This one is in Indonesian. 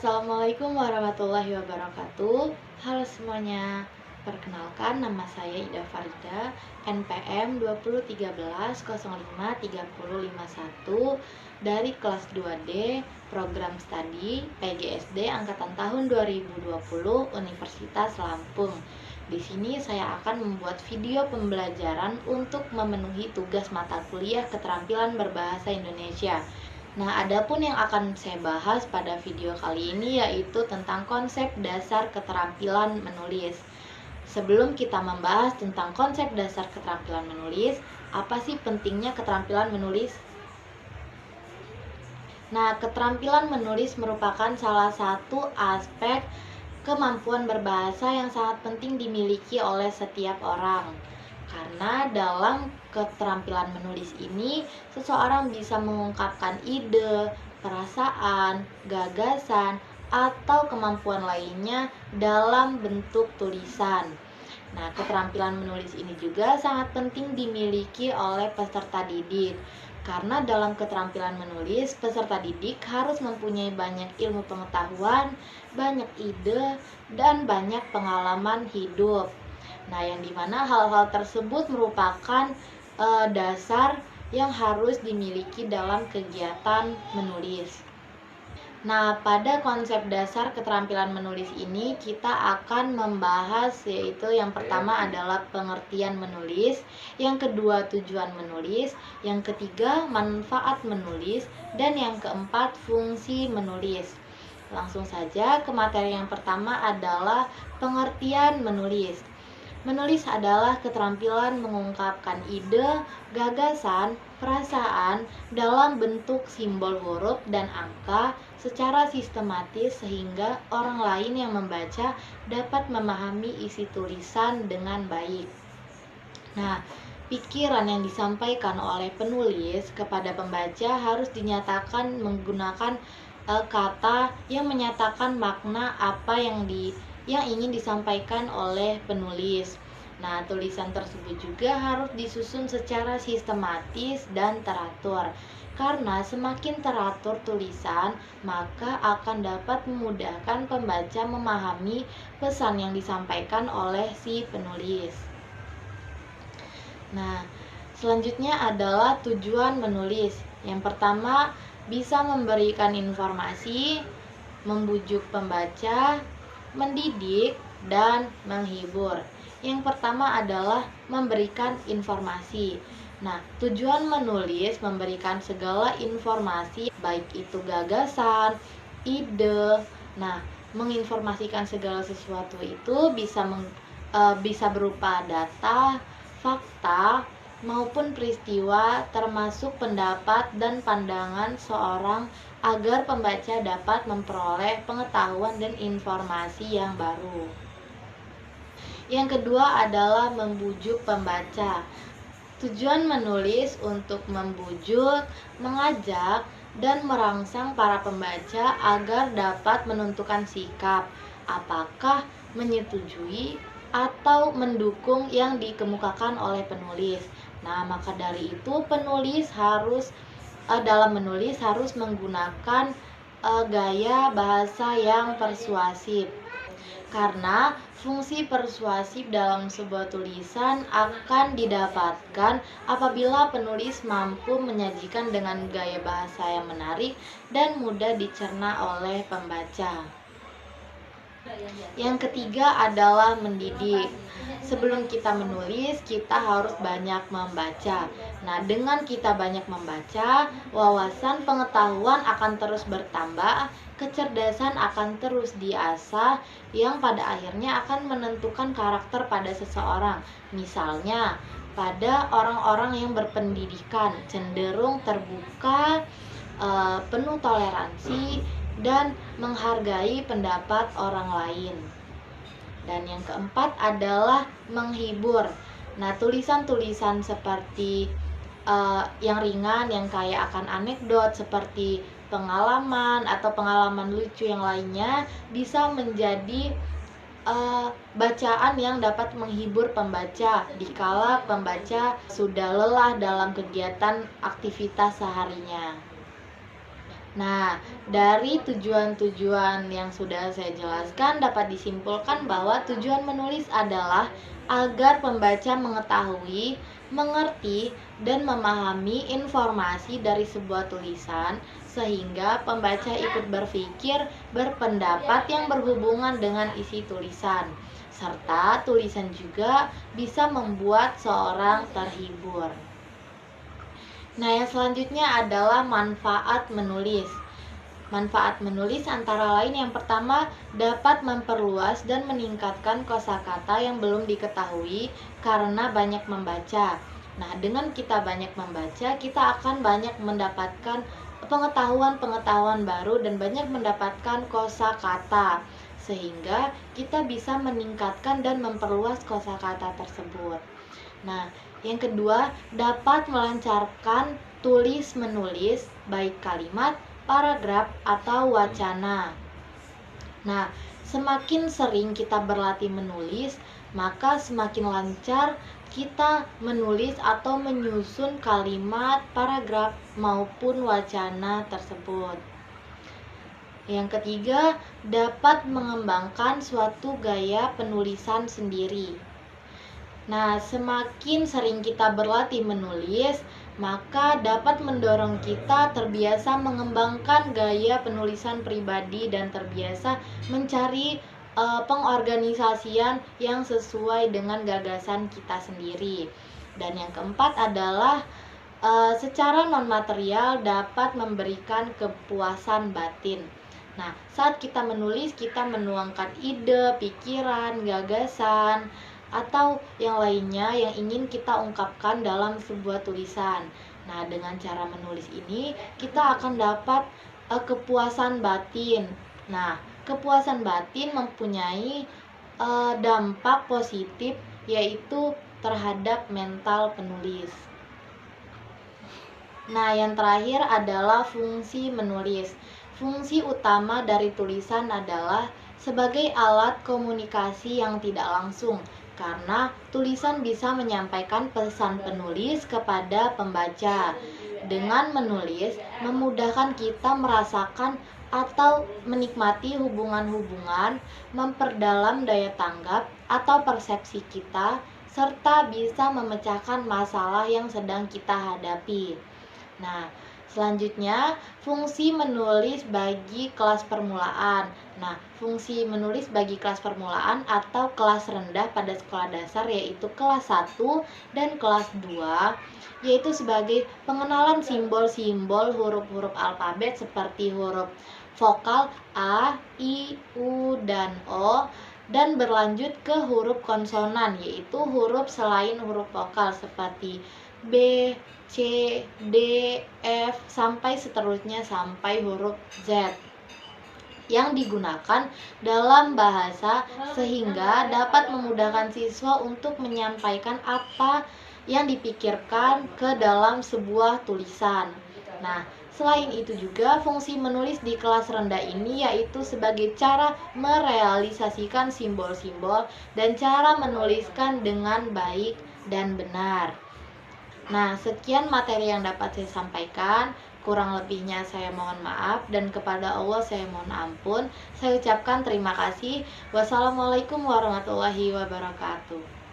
Assalamualaikum warahmatullahi wabarakatuh. Halo semuanya. Perkenalkan, nama saya Ida Farida, NPM 2013-05-3051 dari kelas 2D Program Studi PGSD angkatan tahun 2020 Universitas Lampung. Di sini saya akan membuat video pembelajaran untuk memenuhi tugas mata kuliah keterampilan berbahasa Indonesia. Nah, adapun yang akan saya bahas pada video kali ini yaitu tentang konsep dasar keterampilan menulis. Sebelum kita membahas tentang konsep dasar keterampilan menulis, apa sih pentingnya keterampilan menulis? Nah, keterampilan menulis merupakan salah satu aspek kemampuan berbahasa yang sangat penting dimiliki oleh setiap orang. Karena dalam keterampilan menulis ini, seseorang bisa mengungkapkan ide, perasaan, gagasan, atau kemampuan lainnya dalam bentuk tulisan. Nah, keterampilan menulis ini juga sangat penting dimiliki oleh peserta didik. Karena dalam keterampilan menulis, peserta didik harus mempunyai banyak ilmu pengetahuan, banyak ide, dan banyak pengalaman hidup. Nah, yang dimana hal-hal tersebut merupakan dasar yang harus dimiliki dalam kegiatan menulis. Nah, pada konsep dasar keterampilan menulis ini kita akan membahas yaitu yang pertama adalah pengertian menulis, yang kedua tujuan menulis, yang ketiga manfaat menulis, dan yang keempat fungsi menulis. Langsung saja ke materi yang pertama adalah pengertian menulis. Menulis adalah keterampilan mengungkapkan ide, gagasan, perasaan dalam bentuk simbol huruf dan angka secara sistematis sehingga orang lain yang membaca dapat memahami isi tulisan dengan baik. Nah, pikiran yang disampaikan oleh penulis kepada pembaca harus dinyatakan menggunakan kata yang menyatakan makna apa yang ingin disampaikan oleh penulis. Nah, tulisan tersebut juga harus disusun secara sistematis dan teratur. Karena semakin teratur tulisan, maka akan dapat memudahkan pembaca memahami pesan yang disampaikan oleh si penulis. Nah, selanjutnya adalah tujuan menulis. Yang pertama, bisa memberikan informasi, membujuk pembaca, mendidik, dan menghibur. Yang pertama adalah memberikan informasi. Nah, tujuan menulis memberikan segala informasi, baik itu gagasan, ide. Nah, menginformasikan segala sesuatu itu bisa berupa data, fakta, maupun peristiwa, termasuk pendapat dan pandangan seorang agar pembaca dapat memperoleh pengetahuan dan informasi yang baru. Yang kedua adalah membujuk pembaca. Tujuan menulis untuk membujuk, mengajak, dan merangsang para pembaca agar dapat menentukan sikap, apakah menyetujui atau mendukung yang dikemukakan oleh penulis. Nah, maka dari itu penulis harus dalam menulis harus menggunakan gaya bahasa yang persuasif. Karena fungsi persuasif dalam sebuah tulisan akan didapatkan apabila penulis mampu menyajikan dengan gaya bahasa yang menarik dan mudah dicerna oleh pembaca. Yang ketiga adalah mendidik. Sebelum kita menulis, kita harus banyak membaca. Nah, dengan kita banyak membaca, wawasan pengetahuan akan terus bertambah, kecerdasan akan terus diasah, yang pada akhirnya akan menentukan karakter pada seseorang. Misalnya, pada orang-orang yang berpendidikan, cenderung terbuka, penuh toleransi, dan menghargai pendapat orang lain. Dan yang keempat adalah menghibur. Nah, tulisan-tulisan seperti yang ringan, yang kaya akan anekdot seperti pengalaman atau pengalaman lucu yang lainnya bisa menjadi bacaan yang dapat menghibur pembaca dikala pembaca sudah lelah dalam kegiatan aktivitas seharinya. Nah, dari tujuan-tujuan yang sudah saya jelaskan dapat disimpulkan bahwa tujuan menulis adalah agar pembaca mengetahui, mengerti, dan memahami informasi dari sebuah tulisan sehingga pembaca ikut berpikir, berpendapat yang berhubungan dengan isi tulisan. Serta tulisan juga bisa membuat seorang terhibur. Nah, yang selanjutnya adalah manfaat menulis. Manfaat menulis antara lain yang pertama dapat memperluas dan meningkatkan kosakata yang belum diketahui karena banyak membaca. Nah, dengan kita banyak membaca, kita akan banyak mendapatkan pengetahuan-pengetahuan baru dan banyak mendapatkan kosakata sehingga kita bisa meningkatkan dan memperluas kosakata tersebut. Nah, yang kedua, dapat melancarkan tulis-menulis, baik kalimat, paragraf, atau wacana. Nah, semakin sering kita berlatih menulis, maka semakin lancar kita menulis atau menyusun kalimat, paragraf, maupun wacana tersebut. Yang ketiga, dapat mengembangkan suatu gaya penulisan sendiri. Nah, semakin sering kita berlatih menulis, maka dapat mendorong kita terbiasa mengembangkan gaya penulisan pribadi dan terbiasa mencari pengorganisasian yang sesuai dengan gagasan kita sendiri. Dan yang keempat adalah secara non-material dapat memberikan kepuasan batin. Nah, saat kita menulis, kita menuangkan ide, pikiran, gagasan, atau yang lainnya yang ingin kita ungkapkan dalam sebuah tulisan. Nah, dengan cara menulis ini kita akan dapat kepuasan batin. Nah, kepuasan batin mempunyai dampak positif yaitu terhadap mental penulis. Nah, yang terakhir adalah fungsi menulis. Fungsi utama dari tulisan adalah sebagai alat komunikasi yang tidak langsung, karena tulisan bisa menyampaikan pesan penulis kepada pembaca. Dengan menulis, memudahkan kita merasakan atau menikmati hubungan-hubungan, memperdalam daya tanggap atau persepsi kita, serta bisa memecahkan masalah yang sedang kita hadapi. Nah, selanjutnya fungsi menulis bagi kelas permulaan. Nah, fungsi menulis bagi kelas permulaan atau kelas rendah pada sekolah dasar yaitu kelas 1 dan kelas 2 yaitu sebagai pengenalan simbol-simbol huruf-huruf alfabet seperti huruf vokal A, I, U, dan O dan berlanjut ke huruf konsonan yaitu huruf selain huruf vokal seperti B, C, D, F, sampai seterusnya sampai huruf Z yang digunakan dalam bahasa sehingga dapat memudahkan siswa untuk menyampaikan apa yang dipikirkan ke dalam sebuah tulisan. Nah, selain itu juga fungsi menulis di kelas rendah ini yaitu sebagai cara merealisasikan simbol-simbol dan cara menuliskan dengan baik dan benar. Nah, sekian materi yang dapat saya sampaikan. Kurang lebihnya saya mohon maaf dan kepada Allah saya mohon ampun. Saya ucapkan terima kasih. Wassalamualaikum warahmatullahi wabarakatuh.